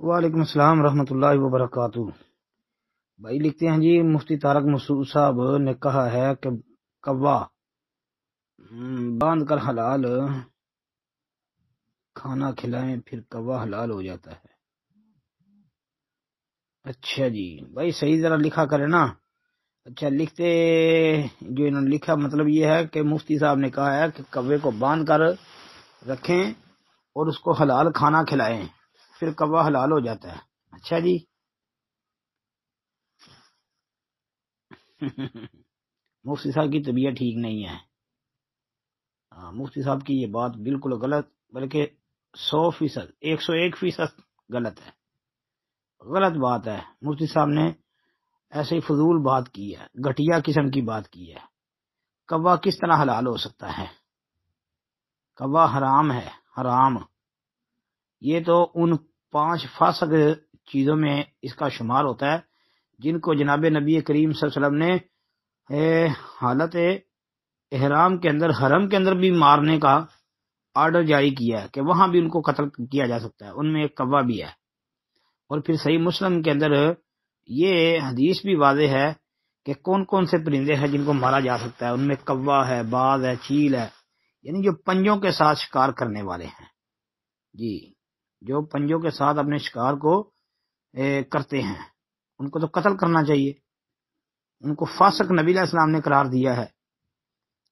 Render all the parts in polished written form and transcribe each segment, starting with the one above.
وعلیکم السلام ورحمۃ اللہ وبرکاتہ۔ بھائی لکھتے ہیں جی، مفتی طارق مسعود صاحب نے کہا ہے کہ کوا باندھ کر حلال کھانا کھلائیں پھر کوا حلال ہو جاتا ہے۔ اچھا جی بھائی صحیح ذرا لکھا کرے نا۔ اچھا لکھتے جو انہوں نے لکھا مطلب یہ ہے کہ مفتی صاحب نے کہا ہے کہ کوے کو باندھ کر رکھیں اور اس کو حلال کھانا کھلائیں پھر کوا حلال ہو جاتا ہے۔ اچھا جی مفتی صاحب کی طبیعت ٹھیک نہیں ہے۔ مفتی صاحب کی یہ بات بالکل غلط، بلکہ 100%، 101% غلط ہے، غلط بات ہے۔ مفتی صاحب نے ایسے ہی فضول بات کی ہے، گھٹیا قسم کی بات کی ہے۔ کوا کس طرح حلال ہو سکتا ہے؟ کوا حرام ہے، حرام۔ یہ تو ان 5 فاسق چیزوں میں اس کا شمار ہوتا ہے جن کو جناب نبی کریم صلی اللہ علیہ وسلم نے حالت احرام کے اندر، حرم کے اندر بھی مارنے کا آرڈر جاری کیا ہے کہ وہاں بھی ان کو قتل کیا جا سکتا ہے، ان میں ایک کوا بھی ہے۔ اور پھر صحیح مسلم کے اندر یہ حدیث بھی واضح ہے کہ کون کون سے پرندے ہیں جن کو مارا جا سکتا ہے، ان میں کوا ہے، باز ہے، چیل ہے، یعنی جو پنجوں کے ساتھ شکار کرنے والے ہیں جی، جو پنجوں کے ساتھ اپنے شکار کو کرتے ہیں، ان کو تو قتل کرنا چاہیے، ان کو فاسق نبی علیہ السلام نے قرار دیا ہے۔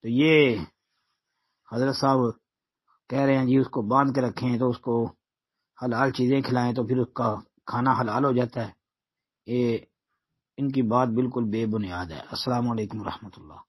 تو یہ حضرت صاحب کہہ رہے ہیں جی اس کو باندھ کے رکھیں تو اس کو حلال چیزیں کھلائیں تو پھر اس کا کھانا حلال ہو جاتا ہے، یہ ان کی بات بالکل بے بنیاد ہے۔ السلام علیکم ورحمۃ اللہ۔